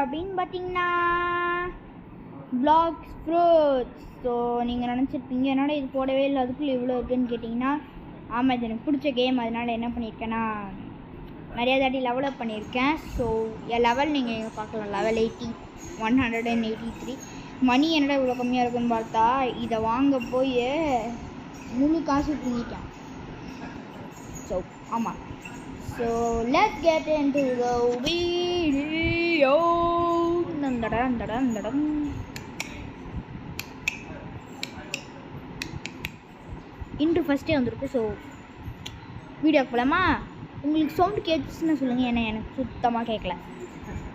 அப்படின்னு பார்த்தீங்கன்னா blocks fruits. So நீங்கள் நினச்சிருப்பீங்க என்னோட இது போடவே இல்லை அதுக்குள்ளே இவ்வளோ இருக்குதுன்னு கேட்டிங்கன்னா, ஆமாம் இது எனக்கு பிடிச்ச கேம். அதனால் என்ன பண்ணியிருக்கேன்னா நிறையா தாட்டி லெவலப் பண்ணியிருக்கேன். ஸோ என் லெவல் நீங்கள் பார்க்கலாம், லெவல் 80, 183. மணி என்னடா இவ்வளோ கம்மியாக இருக்குன்னு பார்த்தா இதை வாங்க போய் முழு காசு தூங்கிட்டேன். ஸோ ஆமாம். So let's get into the video. Intro ஃபஸ்ட்டே வந்திருக்கு. ஸோ வீடியோக்கு போகலாமா? உங்களுக்கு சவுண்டு கேட்டுச்சுன்னு சொல்லுங்கள். ஏன்னா எனக்கு சுத்தமாக கேட்கல.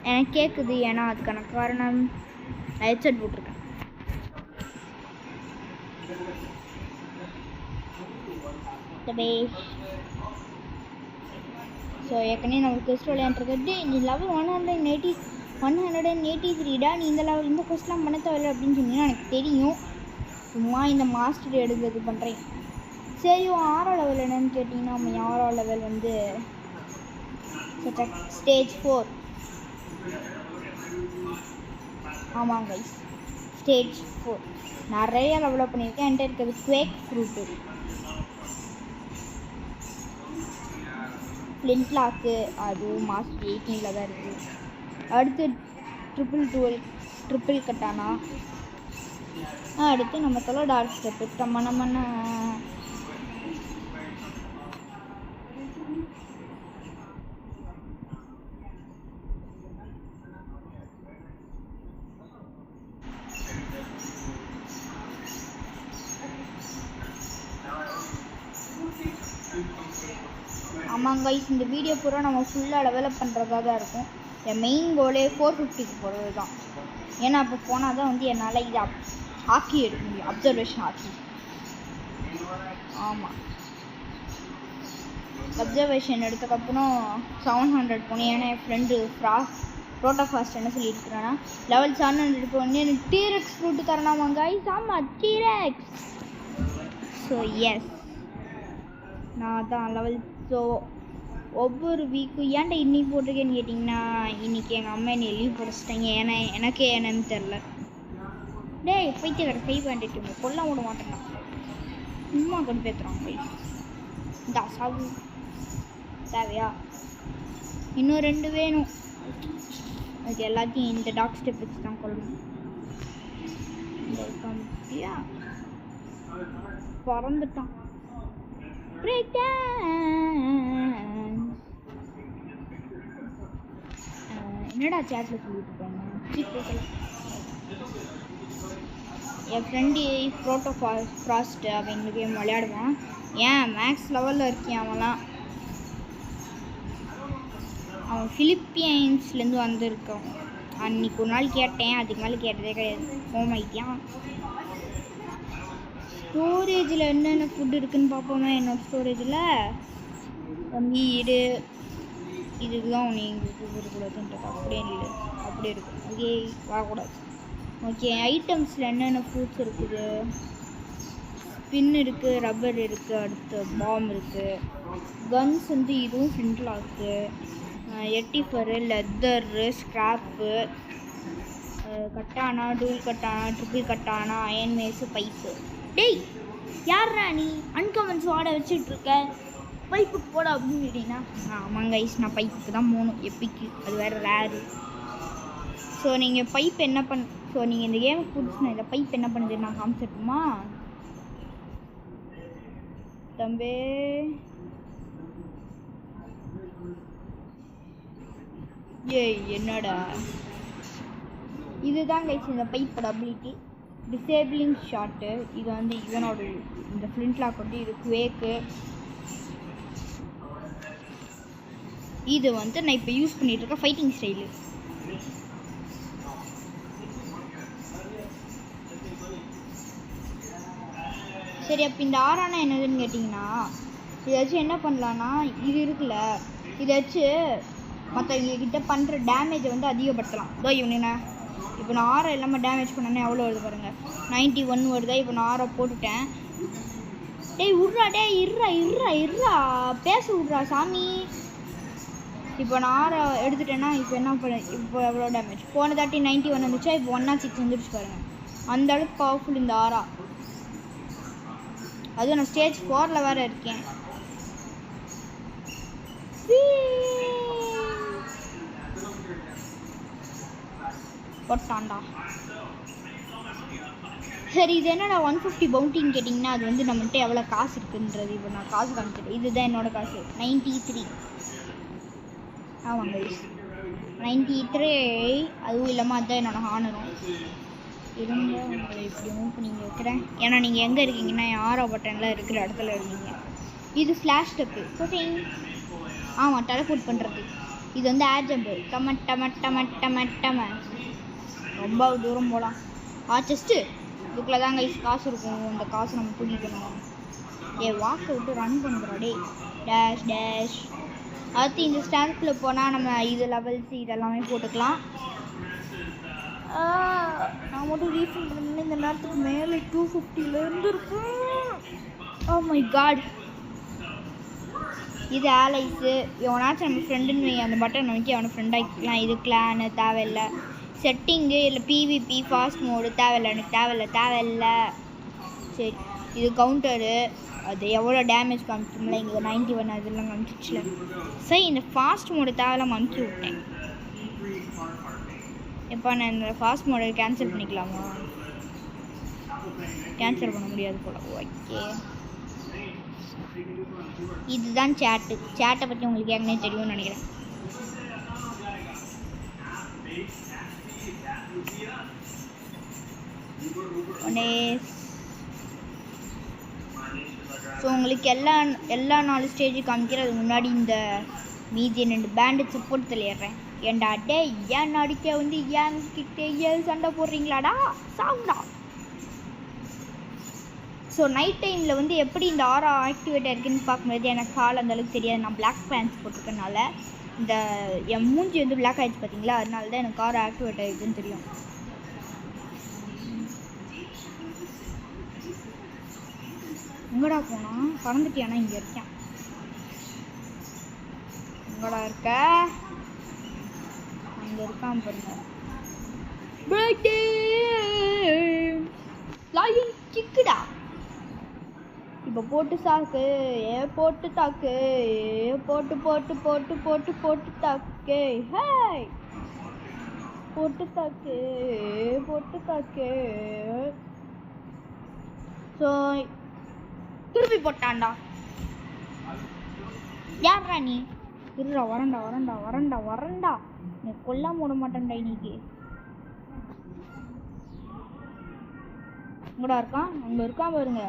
எனக்கு கேட்குது, ஏன்னா அதுக்கான காரணம் நான் ஹெட்செட் போட்டிருக்கேன். ஸோ ஏற்கனவே நம்ம கொஸ்ட் விளையாண்டுருக்கிறது நீ லெவல் 183டா, நீ இந்த லெவல் இந்த கொஸ்ட்லாம் பண்ண தேவையில்லை அப்படின்னு சொன்னீங்கன்னா எனக்கு தெரியும். சும்மா இந்த மாஸ்டர் எடுக்கிறது பண்ணுறேன். சரி, 6 லெவல் என்னன்னு கேட்டிங்கன்னா, நம்ம 6 லெவல் வந்து ஸ்டேஜ் 4. ஆமாங்க கைஸ், ஸ்டேஜ் 4 நிறைய லெவலப் பண்ணியிருக்கேன். என்கிட்ட இருக்கிறது குவேக் ஃப்ரூட்டு, ஃப்ளிண்ட் லாக்கு, அதுவும் மாஸ்டர் 18 தான் இருக்குது. அடுத்து ட்ரிபிள் கட்டானா. அடுத்து நம்ம தொலை டார்க் ஸ்டெப்பு நம்ம ஆமாங்க கைஸ், இந்த வீடியோ பூரா நம்ம ஃபுல்லாக டெவலப் பண்ணுறதா தான் இருக்கும். என் மெயின் கோலே 450க்கு போகிறது தான். ஏன்னா அப்போ போனால் தான் வந்து என்னால் இதை ஹாக்கி எடுக்க முடியும், அப்சர்வேஷன் ஹாக்கி. ஆமாம், அப்சர்வேஷன் எடுத்ததுக்கப்புறம் 700 போனேன். ஏன்னா என் ஃப்ரெண்டு ப்ரோட்டோஃபாஸ்ட் என்ன சொல்லியிருக்கிறேன்னா, லெவல் 700 போனே எனக்கு டீரெக்ஸ் ஃப்ரூட்டு தரணாமாங்க கைஸ். ஆமாம், டீரெக்ஸ். ஸோ எஸ், நான் தான் லெவல். ஸோ ஒவ்வொரு வீக்கும் ஏன்டா இன்னைக்கு போட்டிருக்கேன்னு கேட்டிங்கன்னா, இன்றைக்கி எங்கள் அம்மா என்னை லீவ் போட்டுச்சிட்டாங்க. ஏன்னா எனக்கே என்னன்னு தெரில. டேய் போய்த்து கடை 500 கொல்ல விட மாட்டேன்னா சும்மா கொண்டு பேத்துறான் போய். இந்த சாவு தேவையா? இன்னும் 2 வேணும். அது எல்லாத்தையும் இந்த டாக் ஸ்டெப் வச்சு தான் கொள்ளணும். பறந்துட்டான். என்னடா சேட்ல சொல்லிட்டு இருக்காங்க. என் ஃப்ரெண்டு ப்ரோட்டோஃபாஸ்ட் அப்படிங்கிற கேம் விளையாடுவான். ஏன் மேக்ஸ் லெவலில் இருக்கியான் அவன்லாம். அவன் ஃபிலிப்பீன்ஸ்லேருந்து வந்திருக்கான். அன்றைக்கி ஒரு நாள் கேட்டேன், அதுக்கு மேலே கேட்டதே கிடையாது. ஹோமாயிட்டியான். ஸ்டோரேஜில் என்னென்ன ஃபுட் இருக்குதுன்னு பார்ப்போமே. என்னோடய ஸ்டோரேஜில் தம்பி இதுக்கு தான் உன்னை எங்களுக்கு இருக்கக்கூடாதுன்றது அப்படியே இல்லை, அப்படியே இருக்குது. ஓகே, வரக்கூடாது. ஓகே, ஐட்டம்ஸில் என்னென்ன ஃப்ரூட்ஸ் இருக்குது? ஸ்பின் இருக்குது, ரப்பர் இருக்குது, அடுத்து பாம் இருக்குது. கன்ஸ் வந்து இதுவும் ஃப்ளிண்ட்லாம் இருக்குது. எட்டிஃபரு, leather, scrap, katana, tool katana, triple katana, iron mace, pipe. டேய் யார்ரா நீ அன்காமன்ஸ் வாட வச்சுட்ருக்க? பைப்புக்கு போட அப்படின்னு கேட்டிங்கன்னா, ஆமாங்க ஐஸ், நான் பைப்புக்கு தான் போகணும். எப்பிக்கு அது வேறு ரேரு. ஸோ நீங்கள் பைப் என்ன ஸோ நீங்கள் இந்த கேமுக்கு பிடிச்சுனா இந்த பைப் என்ன பண்ணுது நான் காமிச்சிருக்குமா தம்பி? ஏய் என்னடா இதுதான் கைஸ் இந்த பைப்போட அபிலிட்டி. டிசேபிளிங் ஷாட்டு. இது வந்து இவனோட இந்த ஃப்ளிண்ட் லாக் வந்து இது குவேக்கு. இது வந்து நான் இப்போ யூஸ் பண்ணிட்டு இருக்க ஃபைட்டிங் ஸ்டைலு. சரி, அப்போ இந்த ஆறானா என்னதுன்னு கேட்டிங்கன்னா, இதாச்சும் என்ன பண்ணலான்னா, இது இருக்குல்ல, இதாச்சும் மற்றவங்க கிட்ட பண்ணுற டேமேஜை வந்து அதிகப்படுத்தலாம். இதோ இவனுண்ணா இப்போ நான் 6 இல்லாமல் டேமேஜ் பண்ணேன்னா எவ்வளோ வருது பாருங்கள், 91 வருதா. இப்போ நான் 6 போட்டுட்டேன். டேய் விட்றா, டே இருறா பேச விட்றா சாமி. இப்போ நான் 6 எடுத்துட்டேன்னா இப்போ என்ன பண்ண, இப்போ எவ்வளோ டேமேஜ்? போன தாட்டி 91 வந்துச்சா, இப்போ 106 வந்துடுச்சு பாருங்கள். அந்த அளவுக்கு பவர்ஃபுல் இந்த ஆரா. அதுவும் நான் ஸ்டேஜ் 4ல் வேறு இருக்கேன். போட்டான்டா. சரி, இது என்னடா 150 பவுண்டின்னு கேட்டிங்கன்னா, அது வந்து நம்மகிட்ட எவ்வளோ காசு இருக்குன்றது. இப்போ நான் காசு காமிச்சிட்டேன். இதுதான் என்னோடய காசு 93. ஆமாங்க 93. அதுவும் இல்லாமல் அதுதான் என்னோடய ஹானரும். இருங்க உங்களை இப்படி மூவ் பண்ணி வைக்கிறேன். ஏன்னா நீங்கள் எங்கே இருக்கீங்கன்னா ஆரோ பட்டனில் இருக்கிற இடத்துல இருக்கீங்க. இது ஃப்ளாஷ் ஸ்டெப்பு. ஓகே, ஆமாம், டெலபோர்ட் பண்ணுறது. இது வந்து ஏர் ஜம்பு. டம ரொம்ப தூரம் போகலாம். செஸ்ட்டு இதுக்குள்ளே தான் காசு இருக்கும். அந்த காசு நம்ம தூக்கிக்கணும். வாக்கை விட்டு ரன் பண்ணுறோம். Dash dash. அடுத்து இந்த ஸ்டாண்ட்ஸில் போனால் நம்ம இது லெவல்ஸ் இதெல்லாமே போட்டுக்கலாம். நான் மட்டும் ரீஃபண்ட் பண்ணேன். இந்த நேரத்துக்கு மேலே 250லேருந்து இருக்கும். Oh my god. இது ஆலைஸு. எவனாச்சும் நம்ம ஃப்ரெண்டுன்னு அந்த பட்டன் நோக்கி அவனை ஃப்ரெண்ட் ஆக்கிக்கலாம். இது கிளானு தேவையில்லை. செட்டிங்கு இல்லை பிவிபி ஃபாஸ்ட் மோடு தேவையில்லை. எனக்கு தேவையில்லை. சரி, இது கவுண்டரு. அது எவ்வளோ டேமேஜ் காமிச்சோம்ல, இங்கே 91 அதெல்லாம் காமிச்சிச்சுல. சரி, இந்த ஃபாஸ்ட் மோடு தேவையில்லாமல் அமுக்கி விட்டேன். இப்போ நான் இந்த ஃபாஸ்ட் மோடை கேன்சல் பண்ணிக்கலாமா? கேன்சல் பண்ண முடியாது போல. ஓகே, இதுதான் சேட்டை பற்றி உங்களுக்கு ஏற்கனவே தெரியும்னு நினைக்கிறேன். ஸோ உங்களுக்கு எல்லா 4 ஸ்டேஜ் காமிக்கிறதுக்கு முன்னாடி இந்த மீதி 2 பேண்டேஜ் போட்டு தள்ளிடுறேன். ஏன்டா டே ஏன் அடிக்க வந்து என்கிட்ட சண்டை போடுறீங்களாடா, சாப்பிடா. ஸோ நைட் டைமில் வந்து எப்படி இந்த ஆரா ஆக்டிவேட் ஆகிருக்குன்னு பார்க்கும்போது எனக்கு கால் அந்தளவுக்கு தெரியாது. நான் பிளாக் பேண்ட்ஸ் போட்டிருக்கனால இந்த என் மூஞ்சி வந்து பிளாக் ஆகிடுச்சு பார்த்தீங்களா, அதனால தான் எனக்கு ஆரா ஆக்டிவேட் ஆகிருக்குன்னு தெரியும். எங்கடா போனா? பறந்துட்டியானா? இங்கே இருக்கேன். எங்கடா இருக்க? அங்கே இருக்கான் பாருங்க. சிக்குடா. இப்போ போட்டு சாக்கு, போட்டு தாக்கு, போட்டு போட்டு போட்டு போட்டு போட்டு தாக்கு. ஹே, போட்டு தாக்கு, போட்டு தாக்கு. ஸோ திருப்பி போட்டான்டா. யாரா நீ? இருடா, வரண்டா. நீ கொல்லாம விட மாட்டேன்டா இன்னைக்கு. இங்கடா இருக்கான், அங்கே இருக்கான் பாருங்க.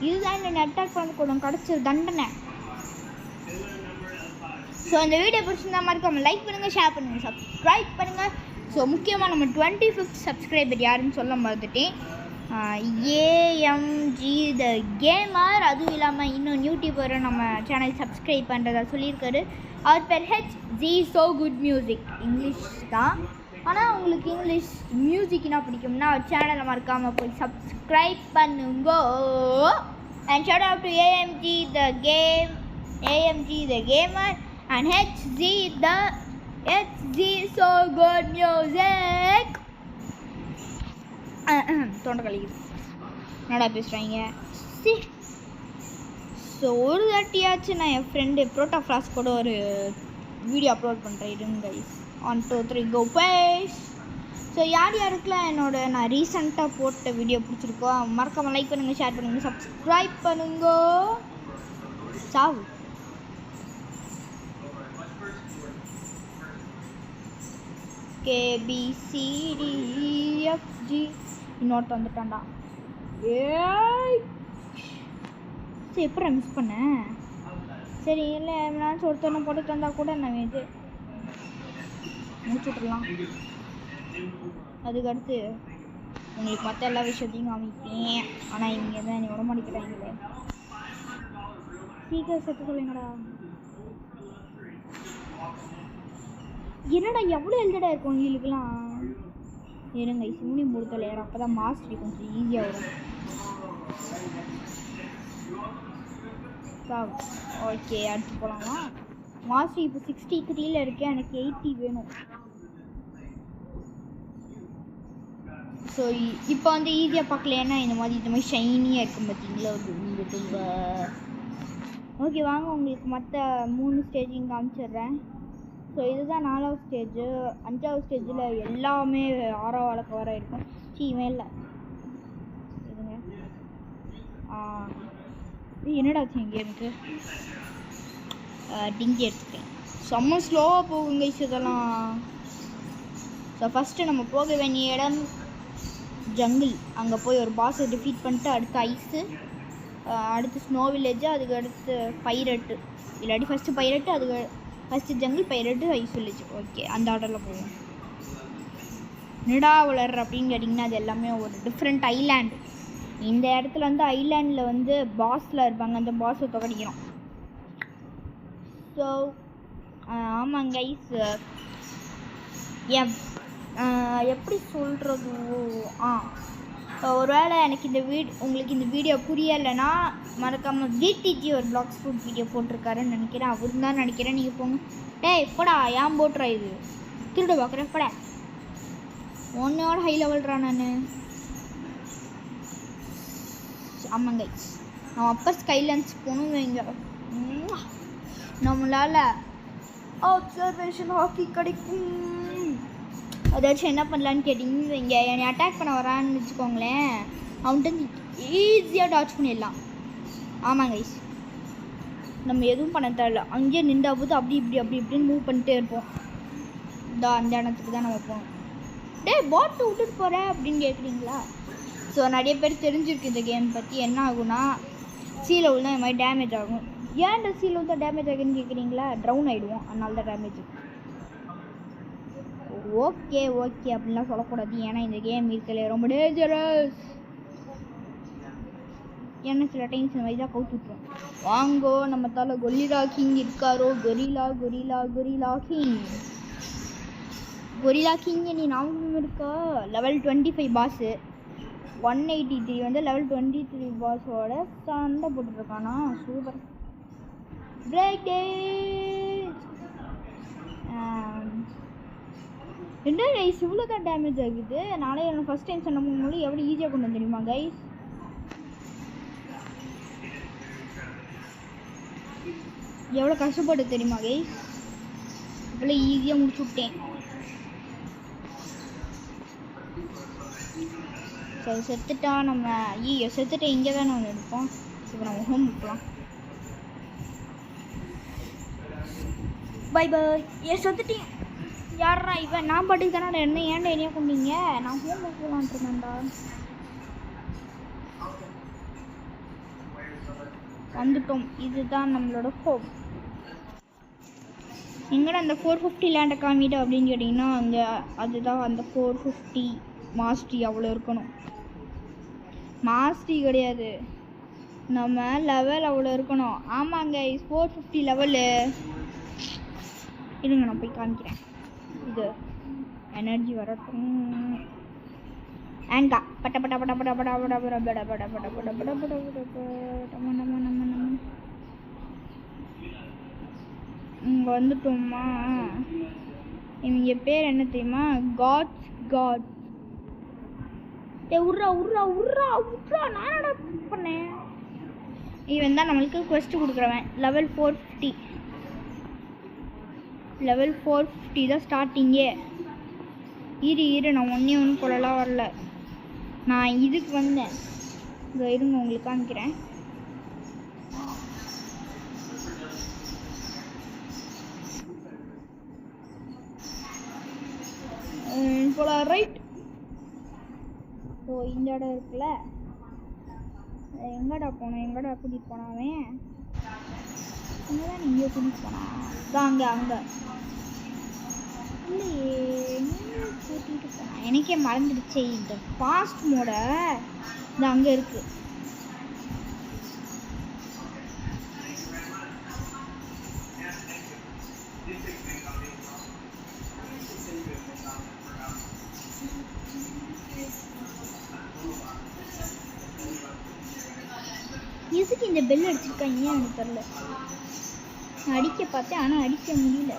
இதுதான் என்ன அட்டாக் பண்ண கூட கிடைச்ச தண்டனை. ஸோ இந்த வீடியோ பிடிச்சிருந்தா மறக்காம லைக் பண்ணுங்கள், ஷேர் பண்ணுங்கள், சப்ஸ்கிரைப் பண்ணுங்கள். ஸோ முக்கியமாக நம்ம 25th சப்ஸ்கிரைபர் யாருன்னு சொல்ல மறந்துட்டேன். ஏஎம்ஜி த கேமர். அதுவும் இல்லாமல் இன்னும் யூடியூபரை நம்ம சேனல் சப்ஸ்கிரைப் பண்ணுறதா சொல்லியிருக்காரு. அவர் பேர் HZ So Good Music. English தான், ஆனால் உங்களுக்கு இங்கிலீஷ் மியூசிக்னா பிடிக்கும்னா அவர் சேனலை மறக்காமல் போய் சப்ஸ்கிரைப் பண்ணுங்க. And shout out to AMG the gamer and HZ So Good Music. தொண்டை கழிக்குது, என்னடா பேசுகிறாங்க. ஸோ ஒரு தாட்டியாச்சு நான் என் ஃப்ரெண்டு புரோட்டோஃப்ளாஸ்க் கூட ஒரு வீடியோ அப்லோட் பண்ணுறேன். இருங்க கைஸ். 1 2 3 கோ பேஸ். ஸோ யாருக்கெல்லாம் நான் ரீசெண்டாக போட்ட வீடியோ பிடிச்சிருக்கோ மறக்காமல் லைக் பண்ணுங்கள், ஷேர் பண்ணுங்கள், சப்ஸ்கிரைப் பண்ணுங்க. சாவு. KBCDFG இன்னொருத்த வந்துட்டான்டா. ஏய் சரி, எப்போ மிஸ் பண்ணேன்? சரி, இல்லை என்னாச்சும் ஒருத்தனை போட்டு தந்தா கூட நான் இது முடிச்சு விட்றலாம். அதுக்கடுத்து உங்களுக்கு மற்ற எல்லா விஷயத்தையும் காமிப்பேன். ஆனால் இங்கே தான் நீ விட மாட்டேங்கிறாங்களே. சீக்கிரம் செத்து சொல்லுங்கடா. என்னடா எவ்வளோ எழுதடா இருக்கும் இவங்களுக்குலாம். இருங்க சிம்னி முடித்தல யாரும், அப்போ தான் மாஸ்டரி கொஞ்சம் ஈஸியாக வரும். ஓகே, அடுத்து போகலாமா? மாஸ்டர் இப்போ 63ல் இருக்கேன், எனக்கு 80 வேணும். ஸோ இப்போ வந்து ஈஸியாக பார்க்கலைன்னா இந்த மாதிரி ஷைனியாக இருக்கும் பார்த்தீங்களா ரொம்ப. ஓகே வாங்க உங்களுக்கு மற்ற 3 ஸ்டேஜையும் காமிச்சிடுறேன். ஸோ இதுதான் 4வது ஸ்டேஜு. 5வது ஸ்டேஜில் எல்லாமே 6வது கவர் ஆகிருக்கும். இவன் இல்லை இதுங்க. என்னடாச்சு என் கேமுக்கு டிங்கி எடுத்துட்டேன். செம்ம ஸ்லோவாக போகுங்க இதெல்லாம். ஸோ ஃபஸ்ட்டு நம்ம போக வேண்டிய இடம் ஜங்கிள். அங்கே போய் ஒரு பாஸை டிஃபீட் பண்ணிட்டு அடுத்து ஐஸு, அடுத்து ஸ்னோ வில்லேஜு, அதுக்கு அடுத்து பைரட்டு, இல்லாட்டி ஃபஸ்ட்டு பைரட்டு, அதுக்கு first jungle, pirate, ice village. Okay அந்த ஆர்டரில் போவோம். நிடா வளர் அப்படின்னு கேட்டிங்கன்னா அது எல்லாமே ஒரு டிஃப்ரெண்ட் ஐலாண்டு. இந்த இடத்துல வந்து ஐலாண்டில் வந்து பாஸில் இருப்பாங்க, அந்த பாஸை தொகடிக்கிறோம். ஸோ ஆமாங்க ஐஸ் எப்படி சொல்கிறது, ஒருவேளை எனக்கு உங்களுக்கு இந்த வீடியோ புரியலைன்னா மறக்காமல் டிடிஜி ஒரு பிளாக் ஸ்பூட் வீடியோ போட்டிருக்காருன்னு நினைக்கிறேன். அவரு தான் நினைக்கிறேன். நீங்கள் போங்க. டேய் போடா, ஏன் போட்டுறா இது திருட பார்க்குறேன் போட. ஒன்னோட ஹை லெவல்றா நான். ஆமாங்க நம்ம அப்போ ஸ்கைலன்ஸ் போகணும். வைங்க நம்மளால் அப்சர்வேஷன் ஹாக்கி கிடைக்கும். அதாச்சும் என்ன பண்ணலான்னு கேட்டிங்கன்னு வைங்க, என்னை அட்டாக் பண்ண வரான்னு வச்சுக்கோங்களேன், அவன்கிட்ட ஈஸியாக டாச் பண்ணிடலாம். ஆமாங்க ஐஸ் நம்ம எதுவும் பண்ண தேவையில்ல, அங்கேயே நின்றா போது அப்படி இப்படின்னு மூவ் பண்ணிட்டே இருப்போம். அந்த இடத்துக்கு தான் நம்ம போகணும். பாட்டு விட்டுட்டு போகிறேன் அப்படின்னு கேட்குறீங்களா? ஸோ நிறைய பேர் தெரிஞ்சிருக்கு இந்த கேம் பற்றி. என்ன ஆகுனா சீல விழுந்தா இந்த மாதிரி டேமேஜ் ஆகும். ஏன்டா சீல விழுந்தா டேமேஜ் ஆகுன்னு கேட்குறீங்களா? ட்ரவுன் ஆகிடுவோம், அதனால தான் டேமேஜ். ஓகே அப்படின்லாம் சொல்லக்கூடாது, ஏன்னா இந்த கேம் இருக்கல ரொம்ப டேஞ்சரஸ். ஏன்னா சில டைம்ஸ் இந்த மாதிரி தான் கவுத்து விட்டுரும். வாங்கோ நம்ம தலை கொரில்லா கிங் இருக்காரோ. கொரில்லா கிங் நீ ஞாபகம் இருக்கா? லெவல் 25 பாஸு, 183 வந்து லெவல் 23 பாஸோட சண்டை போட்டுருக்கானா. சூப்பர். பிரேக் என்ன கைஸ் இவ்வளோ தான் டேமேஜ் ஆகுது. நானே எனக்கு ஃபஸ்ட் டைம் சொன்ன போது எவ்வளோ ஈஸியாக கொண்டு வந்து தெரியுமா கைஸ்? எவ்வளோ கஷ்டப்பட்டு தெரியுமா கைஸ்? இவ்வளோ ஈஸியாக முடிச்சு விட்டேன். ஸோ செத்துட்டா நம்ம செத்துட்டு இங்கே தானே ஒன்று இருப்போம். இப்போ நம்ம ஹோம் போகலாம். பை செத்துட்டேன். யாரா இவன்? நான் பாட்டுக்கு தானே ஏன்டா கொண்டீங்க? நான் ஹோம் போகலான் இருக்கேன்டா. வந்துட்டோம். இதுதான் நம்மளோட ஹோம். எங்கடா அந்த 450 லேண்டை காமிட்டு அப்படின்னு கேட்டிங்கன்னா அங்கே அதுதான் அந்த 450 மாஸ்ட்ரி அவ்வளோ இருக்கணும். மாஸ்ட்ரி கிடையாது, நம்ம லெவல் அவ்வளோ இருக்கணும். ஆமாங்க 450 லெவலு. இருங்க நான் போய் காமிக்கிறேன். இது எனர்ஜி வரட்டும். ஏங்கா பட்ட பட்ட பட்ட பட்ட பட பட பட பட பட பட பட பட பட பட நம்ம இங்கே வந்துட்டோம்மா. இவங்க பேர் என்ன தெரியுமா? காட். உர்ரா நான் பண்ணேன். இவன் தான் நம்மளுக்கு குவெஸ்ட் கொடுக்குறவன். லெவல் 450 தான் ஸ்டார்டிங்கே. இரு நான் ஒன்று கொள்ளலாம் வரல. நான் இதுக்கு வந்தேன். இங்கே இருங்க உங்களுக்கு காமிக்கிறேன். போலாம் ரைட். ஸோ இந்த இடம் இருக்குல்ல, எங்கடா கூட்டிகிட்டு போனாவே? அங்கேதான் இங்கே கூட்டிகிட்டு போனா தான். அங்கே இல்லையே, கூட்டிகிட்டு போனா எனக்கே மறந்துடுச்சே. இந்த ஃபாஸ்ட் மோட இது அங்கே இருக்கு. எதுக்கு இந்த பெல் அடிச்சிருக்காங்க எனக்கு தெரியல. அடிக்க பார்த்தேன், ஆனால் அடிக்க முடியல.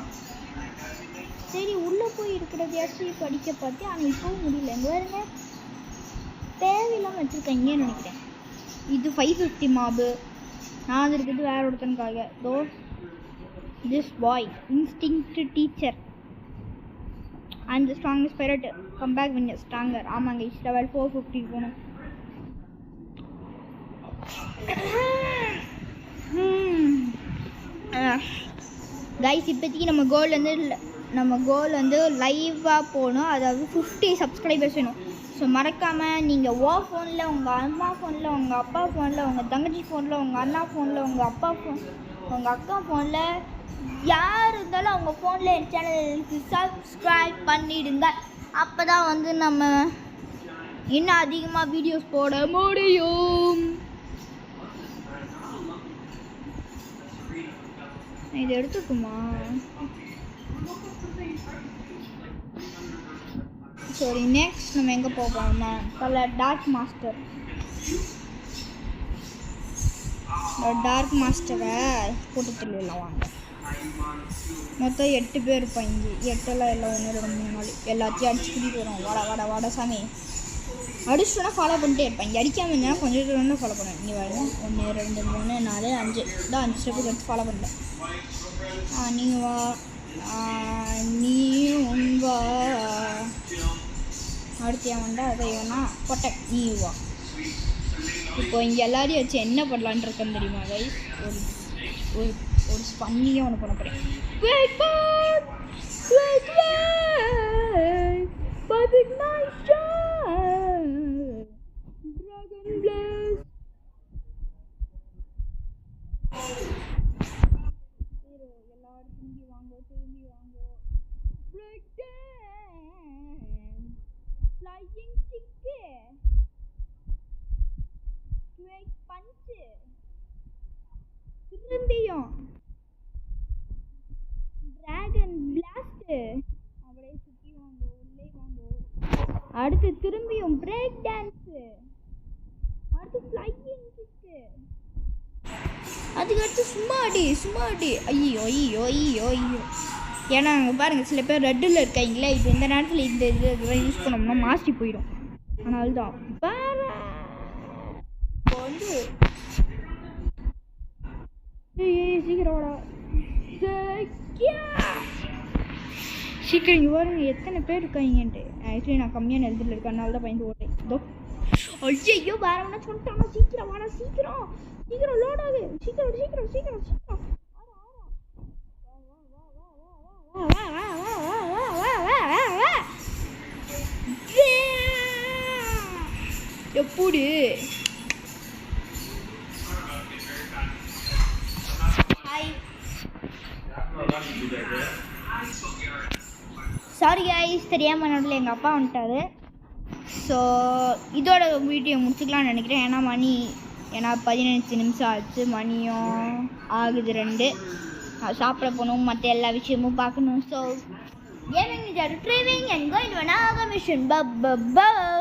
சரி, உள்ளே போய் இருக்கிறதையாச்சும் இப்போ அடிக்க பார்த்தேன், ஆனால் இப்போவும் முடியல. எங்கே பாருங்க, தேவையில்லாமல் வச்சுருக்கீங்கன்னு நினைக்கிறேன். இது 550 மாபு. நான் வந்து இருக்கிறது வேற ஒருத்தனுக்காக. Though this boy instinct teacher. I am the strongest pirate. Come back when you're stronger. ஆமாங்க, லெவல் 450 போகணும். கைஸ், இப்போதைக்கு நம்ம கோல் வந்து லைவாக போகணும். அதாவது 50 சப்ஸ்கிரைபர்ஸ் வேணும். ஸோ மறக்காமல் நீங்கள் ஃபோனில், உங்கள் அம்மா ஃபோனில், உங்கள் அப்பா ஃபோனில், உங்கள் தங்கச்சி ஃபோனில், உங்கள் அண்ணா ஃபோனில், உங்கள் அப்பா ஃபோன், உங்கள் அக்கா ஃபோனில், யார் இருந்தாலும் அவங்க ஃபோனில் என் சேனலுக்கு சப்ஸ்கிரைப் பண்ணிடுங்க. அப்போ தான் வந்து நம்ம இன்னும் அதிகமாக வீடியோஸ் போட முடியும். இது எடுத்துக்குமா? சரி, நெக்ஸ்ட் நம்ம எங்கே போகணும்னா டார்க் மாஸ்டர். டார்க் மாஸ்டரை போட்டு தள்ளிடலாம் வாங்க. மொத்தம் 8 பேர் இருப்பாங்க. 8எல்லாம் எல்லாம் 1 2 3 4 எல்லாத்தையும் அடிச்சு கூட்டிகிட்டு வரும். வாடா சாமி. அடிச்சுனா ஃபாலோ பண்ணிட்டே இருப்பாங்க. அடிக்காமல் இருந்தால் கொஞ்சம் தூரம் ஃபாலோ பண்ணுவேன். இங்கே வரேன். 1 2 3 4 5 தான் 5 ஸ்டெப்புக்கு எடுத்து ஃபாலோ பண்ணுறேன். நீ வா, நீ வா. அடுத்து ஏன்டா அதை வேணா பொட்டை நீ வா. இப்போ இங்கே எல்லாரையும் வச்சு என்ன பண்ணலான்னு இருக்கேன்னு தெரியுமா கைஸ்? ஒரு ஸ்பன்னியாக ஒன்று பண்ண போகிறேன். திரும்பியும் டிராகன் பிளாஸ்ட். அப்படியே சுற்றி வாங்க, உள்ளே வாங்க. அடுத்து திரும்பியும் பிரேக் டான்ஸு. அடுத்து ஃப்ளையிங் கிக்கு. அதுக்கடுத்து சும்மா அடி. ஐயோ. ஏன்னா அங்கே பாருங்கள், சில பேர் ரெட்டில் இருக்காங்களே. இப்போ இந்த நேரத்தில் இந்த இதெல்லாம் யூஸ் பண்ணோம்னா மாசி போயிடும். அதனால தான் இப்போ வந்து சீக்கிரம் வாடா. சீக்கிரம் இங்கே பாருங்க எத்தனை பேர் இருக்காங்கன்ட்டு. ஆக்சுவலி நான் கம்மியான எழுதில் இருக்கேன், அதனால தான் பயந்து ஓட்டேன். இதோ ஐயோ வேறவனா சொல்லிட்டாங்க. சீக்கிரம் வாடா, சீக்கிரம் லோட் ஆகுது. சீக்கிரம் எப்படி சாரி கைஸ், தெரியாமல் நடுவில் எங்கள் அப்பா வந்துட்டாரு. ஸோ இதோட வீடியோ முடிச்சுக்கலாம்னு நினைக்கிறேன். ஏன்னா 15 நிமிஷம் ஆச்சு. மணியும் ஆகுது 2. சாப்பிட போகணும், மற்ற எல்லா விஷயமும் பார்க்கணும். So gaming is driving and going to another mission. Bye.